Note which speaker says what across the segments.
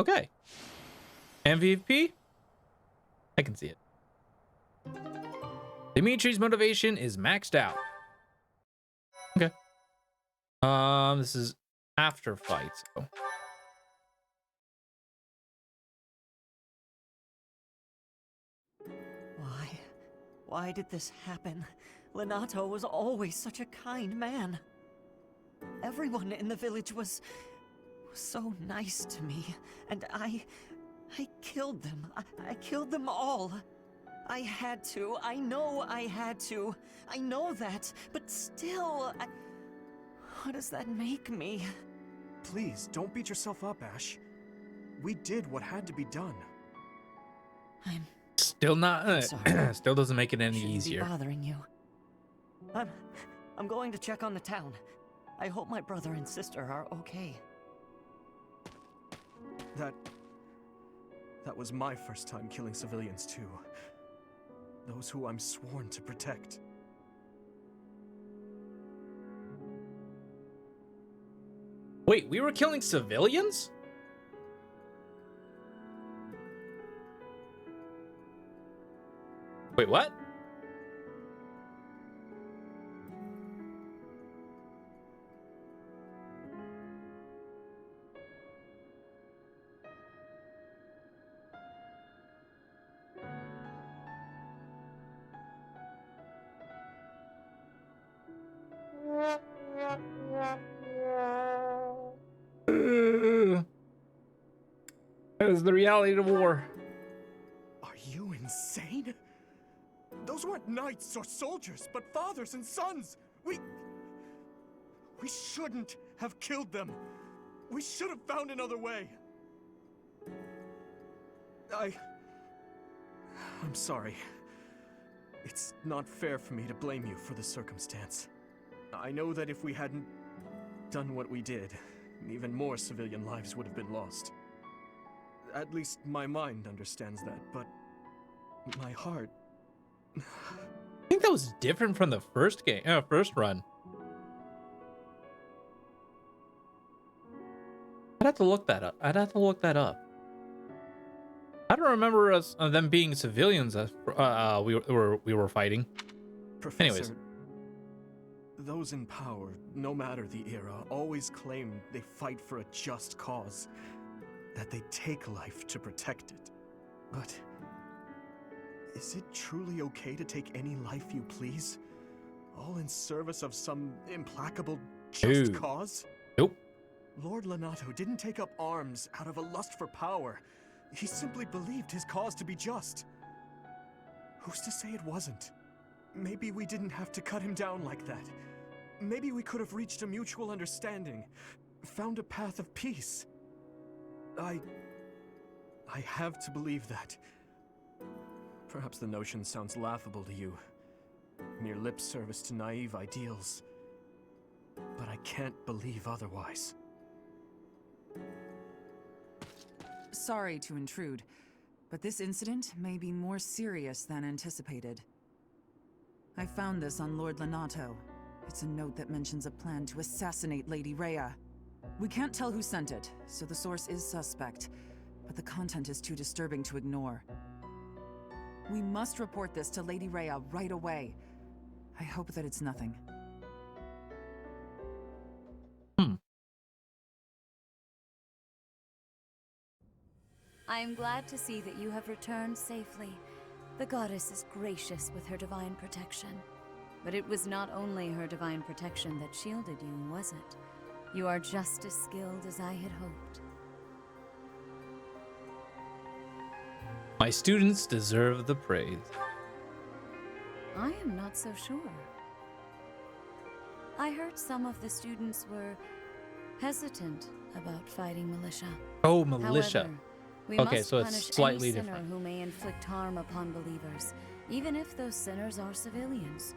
Speaker 1: Okay. MVP? I can see it. Dimitri's motivation is maxed out. Okay. This is after fight, so.
Speaker 2: Why did this happen? Lenato was always such a kind man. Everyone in the village was so nice to me, and I killed them. I killed them all. I had to. I know I had to. I know that, but still, what does that make me?
Speaker 3: Please, don't beat yourself up, Ash. We did what had to be done.
Speaker 2: I'm
Speaker 1: Still not.
Speaker 2: sorry.
Speaker 1: Still doesn't make it any
Speaker 2: Shouldn't
Speaker 1: easier.
Speaker 2: be bothering you. I'm going to check on the town. I hope my brother and sister are okay.
Speaker 3: That was my first time killing civilians too. Those who I'm sworn to protect.
Speaker 1: Wait, we were killing civilians? Wait, what? That is the reality of war.
Speaker 3: Are you insane? Those weren't knights or soldiers, but fathers and sons. We shouldn't have killed them. We should have found another way. I'm sorry. It's not fair for me to blame you for the circumstance. I know that if we hadn't done what we did, even more civilian lives would have been lost. At least my mind understands that, but my heart...
Speaker 1: I think that was different from the first game, first run. I'd have to look that up. I don't remember us them being civilians. We were fighting.
Speaker 3: Professor,
Speaker 1: Anyways,
Speaker 3: those in power, no matter the era, always claim they fight for a just cause, that they take life to protect it. But is it truly okay to take any life you please, all in service of some implacable just cause?
Speaker 1: Nope.
Speaker 3: Lord Lenato didn't take up arms out of a lust for power. He simply believed his cause to be just. Who's to say it wasn't? Maybe we didn't have to cut him down like that. Maybe we could have reached a mutual understanding, found a path of peace. I have to believe that. Perhaps the notion sounds laughable to you. Mere lip service to naive ideals. But I can't believe otherwise.
Speaker 4: Sorry to intrude, but this incident may be more serious than anticipated. I found this on Lord Lenato. It's a note that mentions a plan to assassinate Lady Rhea. We can't tell who sent it, so the source is suspect, but the content is too disturbing to ignore. We must report this to Lady Rhea right away. I hope that it's nothing.
Speaker 5: I am glad to see that you have returned safely. The goddess is gracious with her divine protection. But it was not only her divine protection that shielded you, was it? You are just as skilled as I had hoped.
Speaker 1: My students deserve the praise.
Speaker 5: I am not so sure. I heard some of the students were hesitant about fighting militia.
Speaker 1: Oh, militia.
Speaker 5: However, we
Speaker 1: Okay,
Speaker 5: must
Speaker 1: so it's
Speaker 5: punish
Speaker 1: slightly
Speaker 5: any sinner
Speaker 1: different.
Speaker 5: who may inflict harm upon believers, even if those sinners are civilians.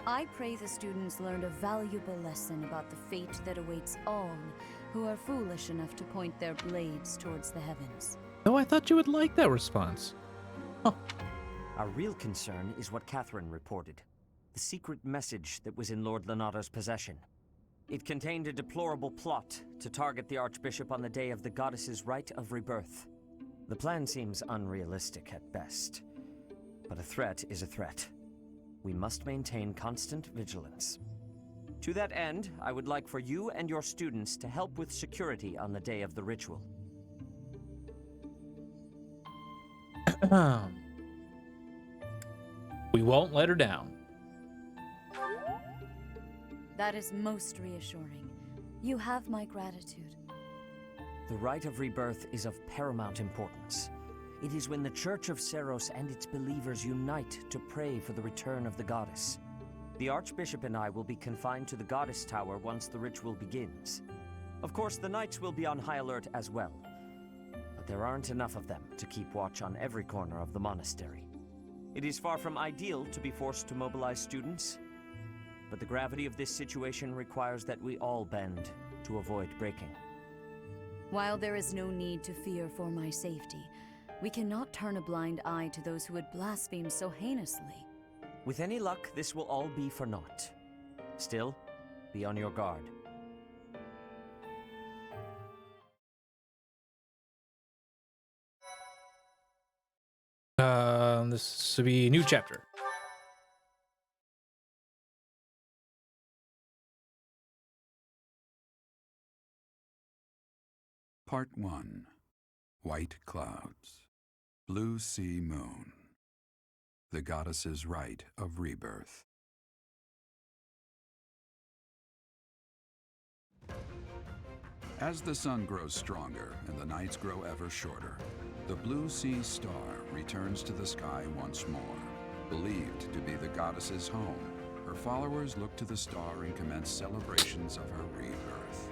Speaker 5: I pray the students learned a valuable lesson about the fate that awaits all who are foolish enough to point their blades towards the heavens.
Speaker 1: Oh, I thought you would like that response.
Speaker 6: Our real concern is what Catherine reported. The secret message that was in Lord Lenato's possession. It contained a deplorable plot to target the Archbishop on the day of the goddess's rite of rebirth. The plan seems unrealistic at best, but a threat is a threat. We must maintain constant vigilance. To that end, I would like for you and your students to help with security on the day of the ritual.
Speaker 1: We won't let her down.
Speaker 5: That is most reassuring. You have my gratitude.
Speaker 6: The rite of rebirth is of paramount importance. It is when the Church of Seros and its believers unite to pray for the return of the goddess. The Archbishop and I will be confined to the Goddess Tower once the ritual begins. Of course, the Knights will be on high alert as well, but there aren't enough of them to keep watch on every corner of the monastery. It is far from ideal to be forced to mobilize students, but the gravity of this situation requires that we all bend to avoid breaking.
Speaker 5: While there is no need to fear for my safety, we cannot turn a blind eye to those who would blaspheme so heinously.
Speaker 6: With any luck, this will all be for naught. Still, be on your guard.
Speaker 1: This will be a new chapter.
Speaker 7: Part 1. White Clouds. Blue Sea Moon. The Goddess's Rite of Rebirth. As the sun grows stronger and the nights grow ever shorter, the Blue Sea Star returns to the sky once more. Believed to be the goddess's home, her followers look to the star and commence celebrations of her rebirth.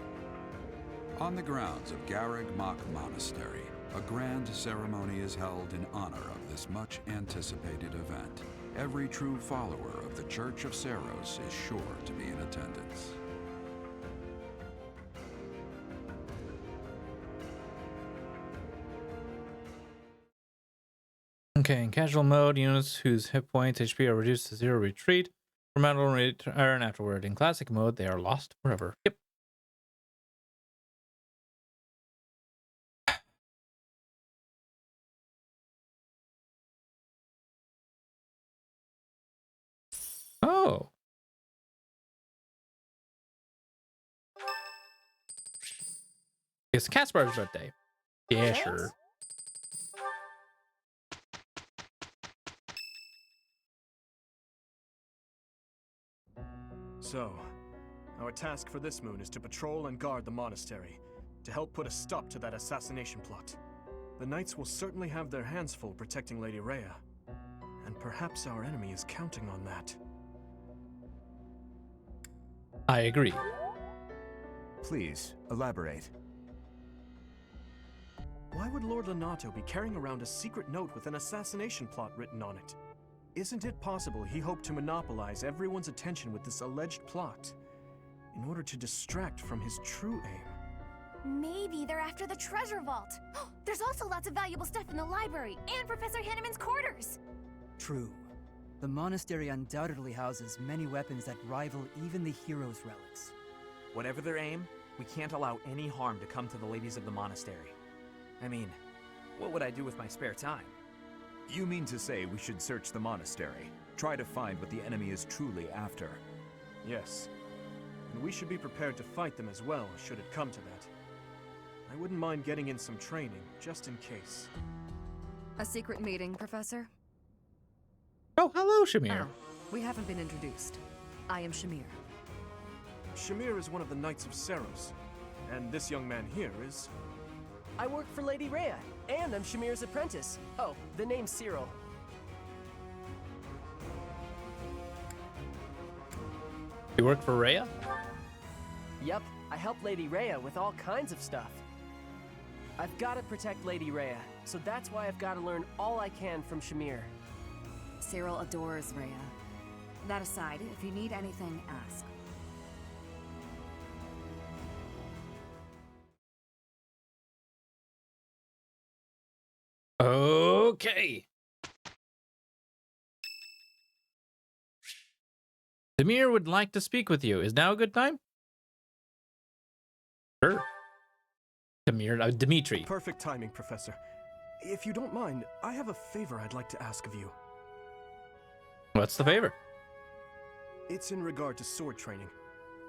Speaker 7: On the grounds of Garreg Mach Monastery, a grand ceremony is held in honor of this much-anticipated event. Every true follower of the Church of Seros is sure to be in attendance.
Speaker 1: Okay, in casual mode, units whose hit points HP are reduced to 0 retreat. For metal return afterward. In classic mode, they are lost forever. Yep. Oh. It's Caspar's birthday. Yeah, sure.
Speaker 3: So, our task for this moon is to patrol and guard the monastery, to help put a stop to that assassination plot. The Knights will certainly have their hands full protecting Lady Rhea, and perhaps our enemy is counting on that.
Speaker 1: I agree.
Speaker 8: Please, elaborate.
Speaker 3: Why would Lord Lonato be carrying around a secret note with an assassination plot written on it? Isn't it possible he hoped to monopolize everyone's attention with this alleged plot in order to distract from his true aim?
Speaker 9: Maybe they're after the treasure vault. There's also lots of valuable stuff in the library and Professor Hanneman's quarters.
Speaker 10: True. The monastery undoubtedly houses many weapons that rival even the hero's relics.
Speaker 11: Whatever their aim, we can't allow any harm to come to the ladies of the monastery. I mean, what would I do with my spare time?
Speaker 8: You mean to say we should search the monastery, try to find what the enemy is truly after?
Speaker 3: Yes. And we should be prepared to fight them as well, should it come to that. I wouldn't mind getting in some training, just in case.
Speaker 12: A secret meeting, Professor?
Speaker 1: Oh, hello, Shamir.
Speaker 12: Oh, we haven't been introduced. I am Shamir.
Speaker 3: Shamir is one of the Knights of Seros, and this young man here is...
Speaker 13: I work for Lady Rhea, and I'm Shamir's apprentice. Oh, the name's Cyril.
Speaker 1: You work for Rhea?
Speaker 13: Yep, I help Lady Rhea with all kinds of stuff. I've got to protect Lady Rhea, so that's why I've got to learn all I can from Shamir.
Speaker 12: Cyril adores Rhea. That aside, if you need anything, ask.
Speaker 1: Okay. Demir would like to speak with you. Is now a good time? Sure. Dimitri.
Speaker 3: Perfect timing, Professor. If you don't mind, I have a favor I'd like to ask of you.
Speaker 1: What's the favor?
Speaker 3: It's in regard to sword training.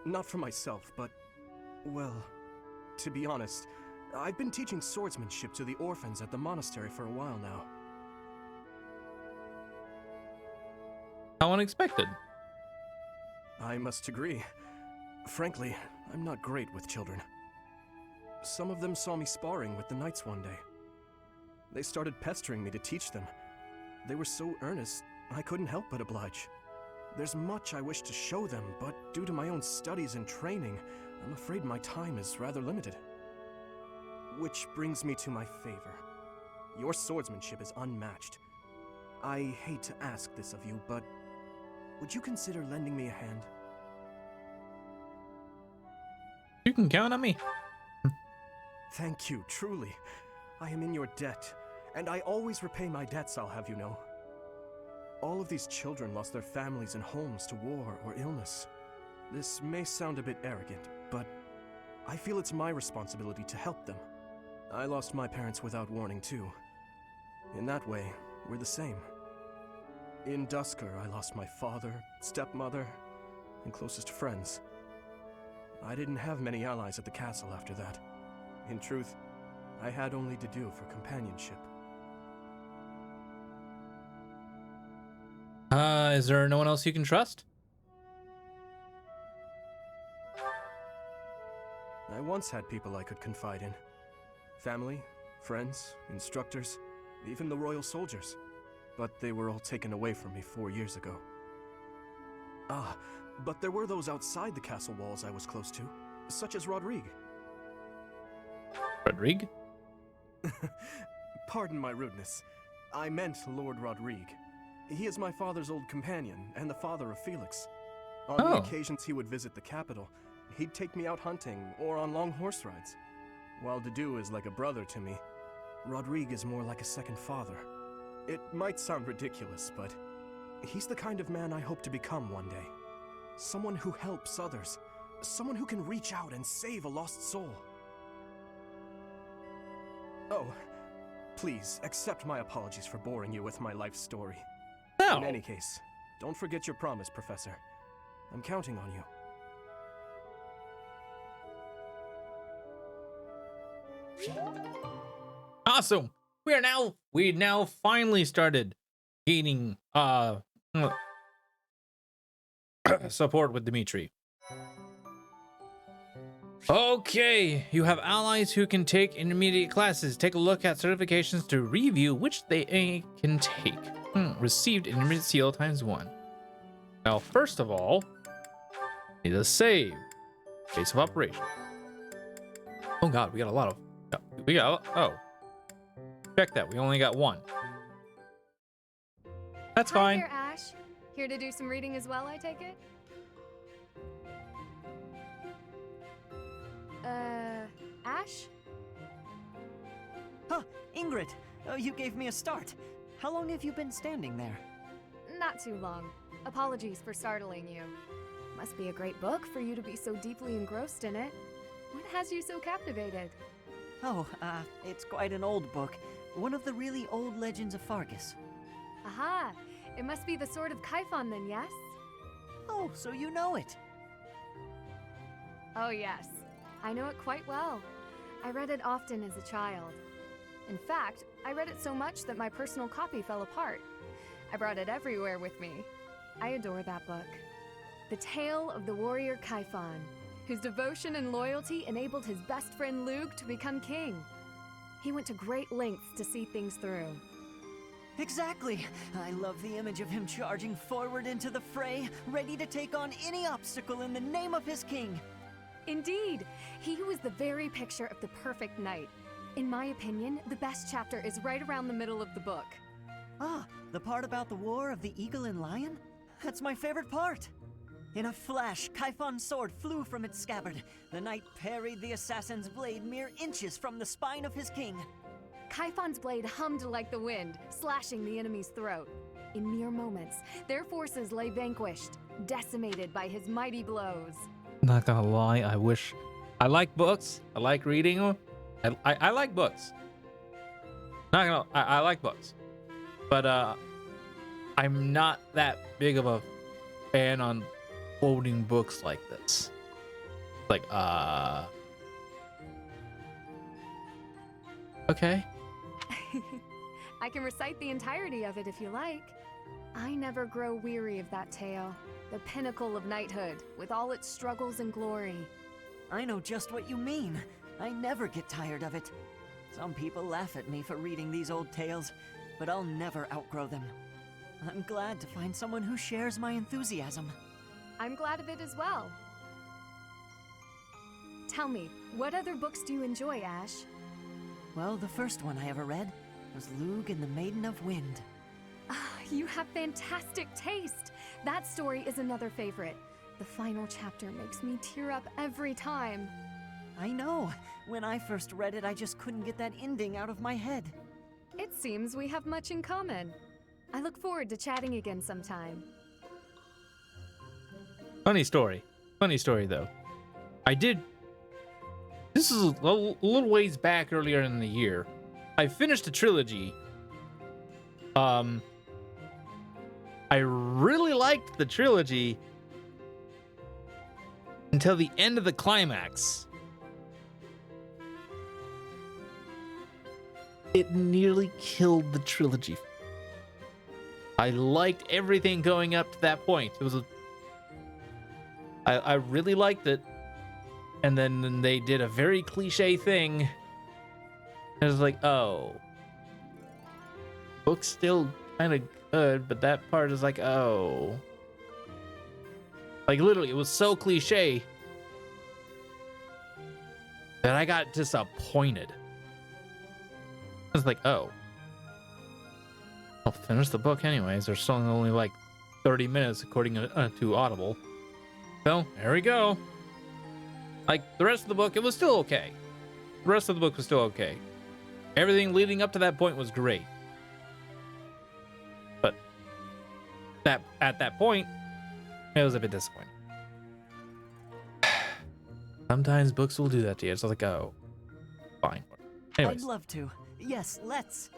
Speaker 3: Not for myself, but, well, to be honest, I've been teaching swordsmanship to the orphans at the monastery for a while now.
Speaker 1: How unexpected.
Speaker 3: I must agree. Frankly, I'm not great with children. Some of them saw me sparring with the knights one day. They started pestering me to teach them. They were so earnest, I couldn't help but oblige. There's much I wish to show them, but due to my own studies and training, I'm afraid my time is rather limited. Which brings me to my favor. Your swordsmanship is unmatched. I hate to ask this of you, but would you consider lending me a hand?
Speaker 1: You can count on me.
Speaker 3: Thank you, truly. I am in your debt, and I always repay my debts, I'll have you know. All of these children lost their families and homes to war or illness. This may sound a bit arrogant, but I feel it's my responsibility to help them. I lost my parents without warning, too. In that way, we're the same. In Dusker, I lost my father, stepmother, and closest friends. I didn't have many allies at the castle after that. In truth, I had only to do for companionship.
Speaker 1: Is there no one else you can trust?
Speaker 3: I once had people I could confide in. Family, friends, instructors, even the royal soldiers. But they were all taken away from me 4 years ago. Ah, but there were those outside the castle walls I was close to, such as Rodrigue.
Speaker 1: Rodrigue?
Speaker 3: Pardon my rudeness. I meant Lord Rodrigue. He is my father's old companion, and the father of Felix. On the occasions he would visit the capital, he'd take me out hunting or on long horse rides. While Dedu is like a brother to me, Rodrigue is more like a second father. It might sound ridiculous, but he's the kind of man I hope to become one day. Someone who helps others. Someone who can reach out and save a lost soul. Oh, please, accept my apologies for boring you with my life story.
Speaker 1: No.
Speaker 3: In any case, don't forget your promise, Professor. I'm counting on you.
Speaker 1: Awesome. We now finally started gaining support with Dimitri. Okay, you have allies who can take intermediate classes. Take a look at certifications to review which they can take. Received intermediate seal ×1. Now, first of all, need a save. Base of operation. Oh god, we got a lot of. Check that. We only got one. That's
Speaker 9: Hi
Speaker 1: fine.
Speaker 9: there, Ash. Here to do some reading as well, I take it? Ash?
Speaker 2: Huh, Ingrid, you gave me a start. How long have you been standing there?
Speaker 9: Not too long. Apologies for startling you. Must be a great book for you to be so deeply engrossed in it. What has you so captivated?
Speaker 2: Oh, it's quite an old book. One of the really old legends of Fargus.
Speaker 9: Aha! It must be the Sword of Kaifon then, yes?
Speaker 2: Oh, so you know it.
Speaker 9: Oh yes, I know it quite well. I read it often as a child. In fact, I read it so much that my personal copy fell apart. I brought it everywhere with me. I adore that book. The tale of the warrior Kaifon, whose devotion and loyalty enabled his best friend Lug to become king. He went to great lengths to see things through.
Speaker 2: Exactly. I love the image of him charging forward into the fray, ready to take on any obstacle in the name of his king.
Speaker 9: Indeed, he was the very picture of the perfect knight. In my opinion, the best chapter is right around the middle of the book.
Speaker 2: Ah, the part about the war of the eagle and lion? That's my favorite part. In a flash, Kaifon's sword flew from its scabbard. The knight parried the assassin's blade mere inches from the spine of his king.
Speaker 9: Kaifon's blade hummed like the wind, slashing the enemy's throat. In mere moments, their forces lay vanquished, decimated by his mighty blows.
Speaker 1: Not gonna lie, I wish I like books. I like reading them. I like books. Not gonna. I like books, but I'm not that big of a fan on quoting books like this. Like okay.
Speaker 9: I can recite the entirety of it if you like. I never grow weary of that tale. The pinnacle of knighthood, with all its struggles and glory.
Speaker 2: I know just what you mean. I never get tired of it. Some people laugh at me for reading these old tales, but I'll never outgrow them. I'm glad to find someone who shares my enthusiasm.
Speaker 9: I'm glad of it as well. Tell me, what other books do you enjoy, Ash?
Speaker 2: Well, the first one I ever read was Lug and the Maiden of Wind.
Speaker 9: You have fantastic taste. That story is another favorite. The final chapter makes me tear up every time.
Speaker 2: I know. When I first read it, I just couldn't get that ending out of my head.
Speaker 9: It seems we have much in common. I look forward to chatting again sometime.
Speaker 1: Funny story though. This is a little ways back earlier in the year. I finished a trilogy. I really liked the trilogy until the end of the climax. It nearly killed the trilogy. I liked everything going up to that point. I really liked it. And then they did a very cliche thing. I was like, oh. Book's still kind of good, but that part is like, oh. Like, literally, it was so cliche that I got disappointed. I was like, oh. I'll finish the book anyways. There's still only like 30 minutes according to Audible. So, there we go. Like, the rest of the book, it was still okay. The rest of the book was still okay. Everything leading up to that point was great. But at that point, it was a bit disappointing. Sometimes books will do that to you. It's like, oh, fine. Anyways.
Speaker 2: I'd love to. Yes, let's.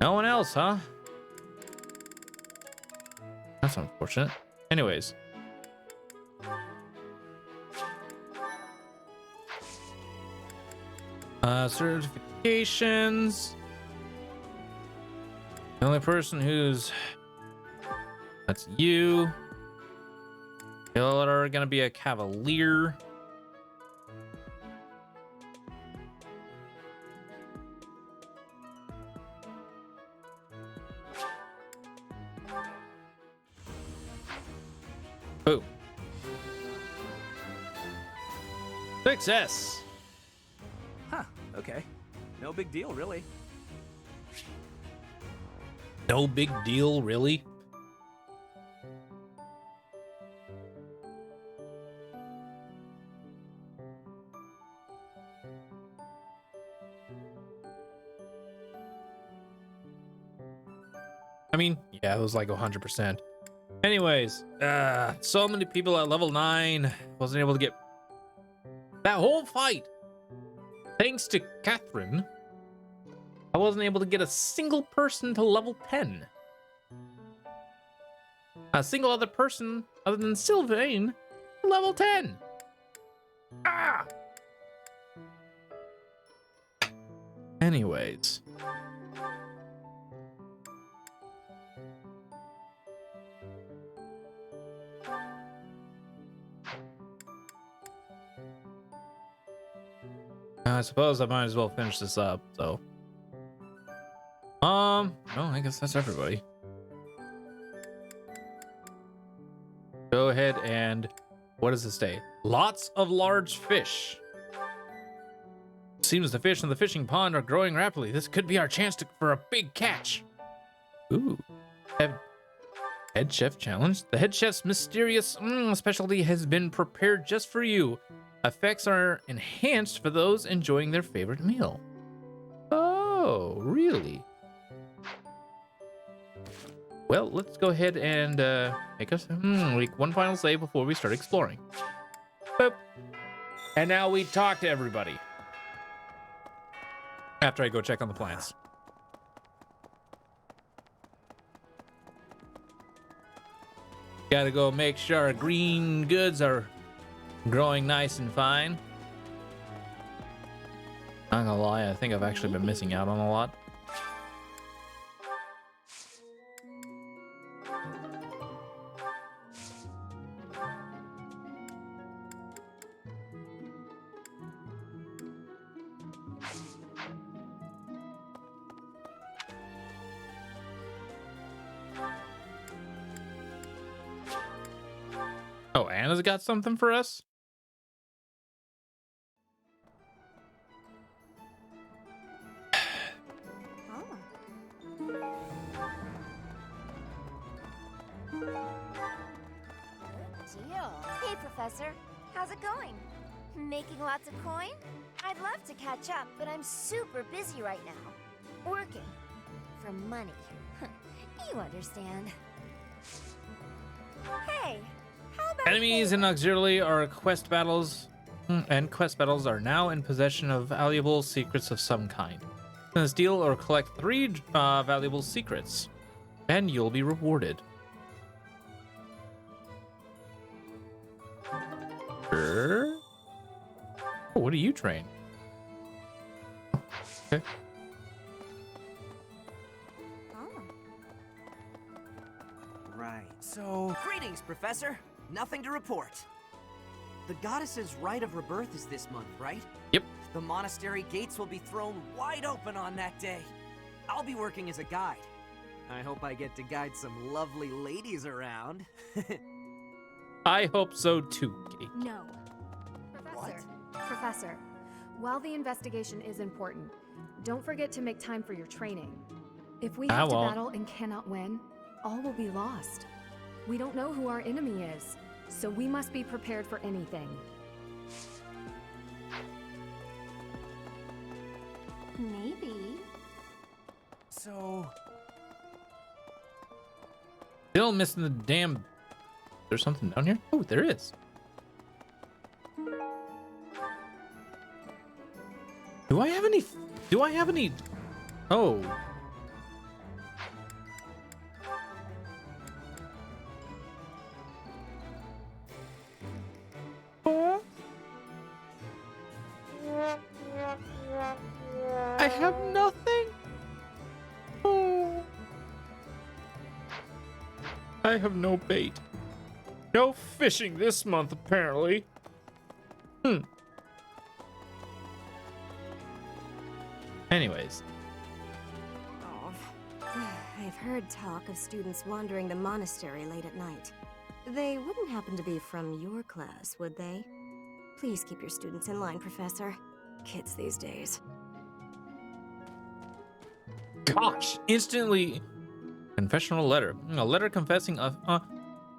Speaker 1: No one else, huh? That's unfortunate. Anyways. Certifications. The only person who's... That's you. You are gonna be a cavalier. Boom. Success.
Speaker 11: Huh, okay. No big deal, really.
Speaker 1: No big deal, really? I mean, yeah, it was like 100%. Anyways, so many people at level 9 wasn't able to get that whole fight. Thanks to Catherine, I wasn't able to get a single person to level 10. A single other person other than Sylvain, level 10. Ah! Anyways. I suppose I might as well finish this up, so. No, I guess that's everybody. Go ahead and, what does it say? Lots of large fish. Seems the fish in the fishing pond are growing rapidly. This could be our chance for a big catch. Ooh. Head chef challenge. The head chef's mysterious specialty has been prepared just for you. Effects are enhanced for those enjoying their favorite meal. Oh, really? Well, let's go ahead and make us like one final save before we start exploring. Boop. And now we talk to everybody. After I go check on the plants. Gotta go make sure our green goods are growing nice and fine. Not gonna lie, I think I've actually been missing out on a lot. Oh, Anna's got something for us?
Speaker 14: Deal. Hey, Professor. How's it going? Making lots of coin? I'd love to catch up, but I'm super busy right now. Working. For money. You understand. Hey, how about
Speaker 1: Enemies in Auxiliary are quest battles, and quest battles are now in possession of valuable secrets of some kind. Steal or collect 3 valuable secrets, and you'll be rewarded. Sure. Oh, what do you train? Okay.
Speaker 15: Right. So, greetings, Professor. Nothing to report. The goddess's rite of rebirth is this month, right?
Speaker 1: Yep.
Speaker 15: The monastery gates will be thrown wide open on that day. I'll be working as a guide. I hope I get to guide some lovely ladies around.
Speaker 1: I hope so too, Kate.
Speaker 9: No. Professor, while the investigation is important, don't forget to make time for your training. If we have to battle and cannot win, all will be lost. We don't know who our enemy is, so we must be prepared for anything.
Speaker 14: Maybe.
Speaker 15: So...
Speaker 1: Still missing the damn... There's something down here? Oh, there is. Do I have any... Oh. I have nothing. Oh. I have no bait. No fishing this month, apparently. Anyways.
Speaker 14: Oh, I've heard talk of students wandering the monastery late at night. They wouldn't happen to be from your class, would they? Please keep your students in line, Professor. Kids these days.
Speaker 1: Gosh, instantly confessional letter. A letter confessing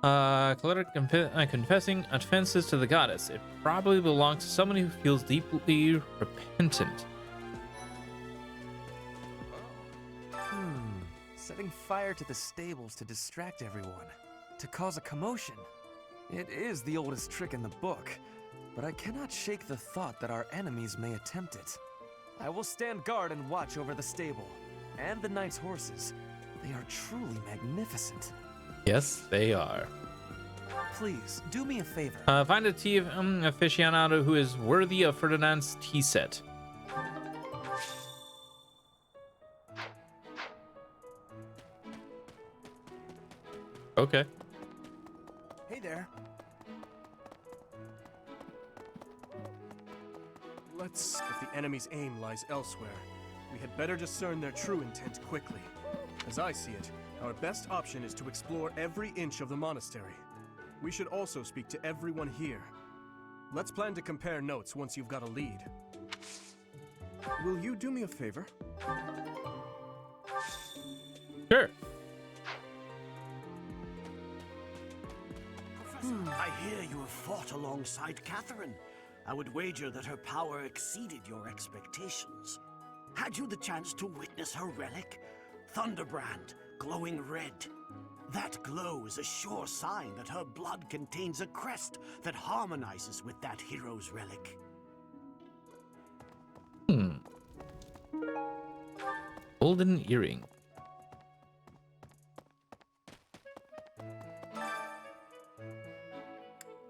Speaker 1: confessing offenses to the goddess. It probably belongs to someone who feels deeply repentant.
Speaker 11: Setting fire to the stables to distract everyone, to cause a commotion. It is the oldest trick in the book, but I cannot shake the thought that our enemies may attempt it. I will stand guard and watch over the stable, and the knight's horses. They are truly magnificent.
Speaker 1: Yes, they are.
Speaker 11: Please, do me a favor.
Speaker 1: Find a tea aficionado who is worthy of Ferdinand's tea set. Okay.
Speaker 15: Hey there.
Speaker 3: If the enemy's aim lies elsewhere, we had better discern their true intent quickly. As I see it, our best option is to explore every inch of the monastery. We should also speak to everyone here. Let's plan to compare notes once you've got a lead. Will you do me a favor?
Speaker 1: Sure.
Speaker 16: Professor, I hear you have fought alongside Catherine. I would wager that her power exceeded your expectations. Had you the chance to witness her relic? Thunderbrand, glowing red. That glow is a sure sign that her blood contains a crest that harmonizes with that hero's relic.
Speaker 1: Golden earring.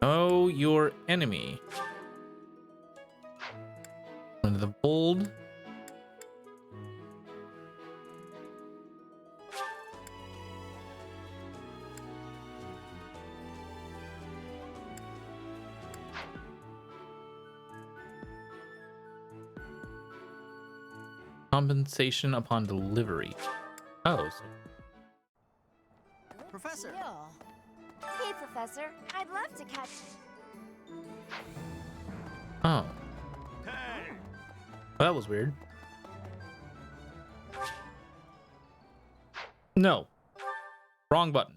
Speaker 1: Know your enemy. One of the bold. Compensation upon delivery. Oh.
Speaker 17: Professor!
Speaker 18: Hey, Professor. I'd love to catch...
Speaker 1: Oh. That was weird. No. Wrong button.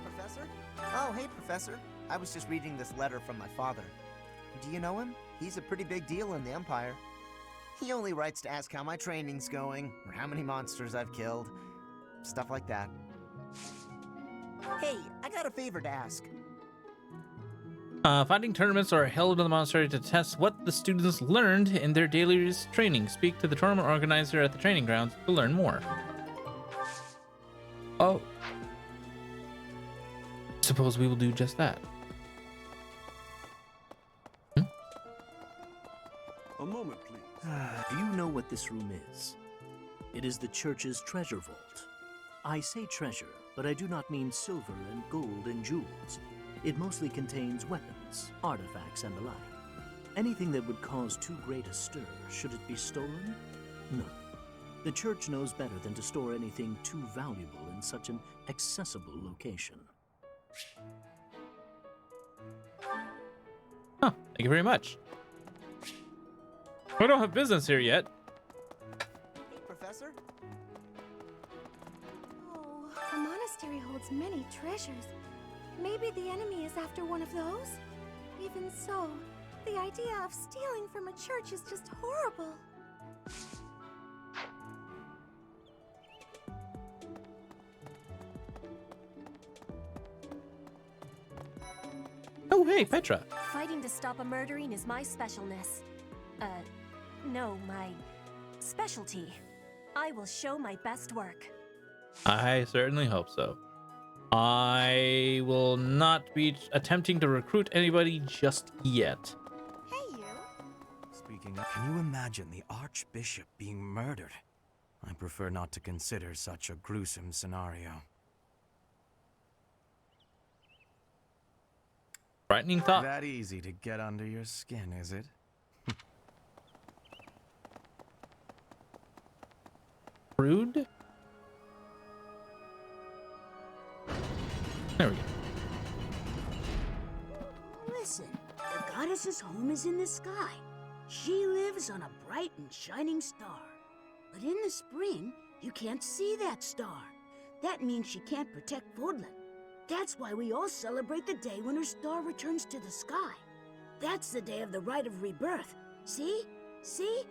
Speaker 17: Professor? Oh, hey, Professor. I was just reading this letter from my father. Do you know him? He's a pretty big deal in the Empire. He only writes to ask how my training's going, or how many monsters I've killed. Stuff like that. Hey, I got a favor to ask.
Speaker 1: Fighting tournaments are held in the monastery to test what the students learned in their daily training. Speak to the tournament organizer at the training grounds to learn more. Oh. Suppose we will do just that.
Speaker 16: A moment, please. Do you know what this room is? It is the church's treasure vault. I say treasure, but I do not mean silver and gold and jewels. It mostly contains weapons, artifacts, and the like. Anything that would cause too great a stir, should it be stolen? No. The church knows better than to store anything too valuable in such an accessible location.
Speaker 1: Huh, thank you very much. We don't have business here yet.
Speaker 17: Hey, Professor.
Speaker 9: Oh, the monastery holds many treasures. Maybe the enemy is after one of those? Even so, the idea of stealing from a church is just horrible.
Speaker 1: Oh, hey, Petra.
Speaker 18: Fighting to stop a murdering is my specialness. No, my specialty. I will show my best work.
Speaker 1: I certainly hope so. I will not be attempting to recruit anybody just yet.
Speaker 9: Hey, you.
Speaker 11: Speaking of, can you imagine the Archbishop being murdered? I prefer not to consider such a gruesome scenario.
Speaker 1: Frightening thought.
Speaker 11: That easy to get under your skin, is it?
Speaker 1: Rude? There we go.
Speaker 19: Listen, the goddess's home is in the sky. She lives on a bright and shining star. But in the spring, you can't see that star. That means she can't protect Fordland. That's why we all celebrate the day when her star returns to the sky. That's the day of the rite of rebirth. See? See?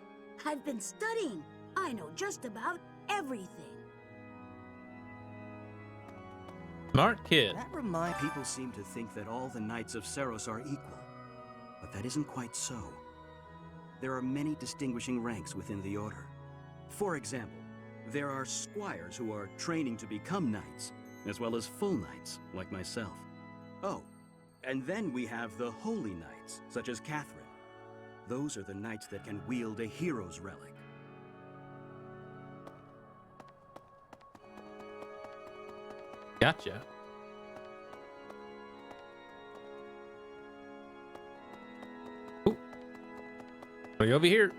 Speaker 19: I've been studying. I know just about everything.
Speaker 1: Smart kid.
Speaker 16: That reminds people seem to think that all the knights of Seros are equal. But that isn't quite so. There are many distinguishing ranks within the order. For example, there are squires who are training to become knights, as well as full knights, like myself. Oh, and then we have the holy knights, such as Catherine. Those are the knights that can wield a hero's relic.
Speaker 1: Gotcha. Ooh. Are you over here?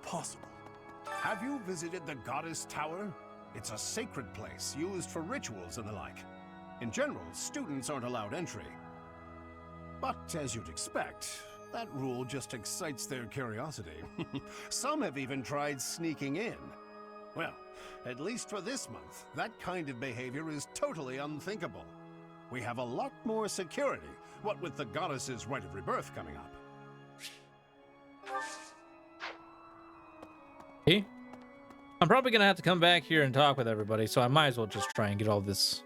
Speaker 20: Impossible. Have you visited the Goddess Tower? It's a sacred place used for rituals and the like. In general, students aren't allowed entry. But as you'd expect, That rule just excites their curiosity. Some have even tried sneaking in. Well, at least for this month, that kind of behavior is totally unthinkable. We have a lot more security, what with the goddess's rite of rebirth coming up.
Speaker 1: Okay. I'm probably gonna have to come back here and talk with everybody, so I might as well just try and get all this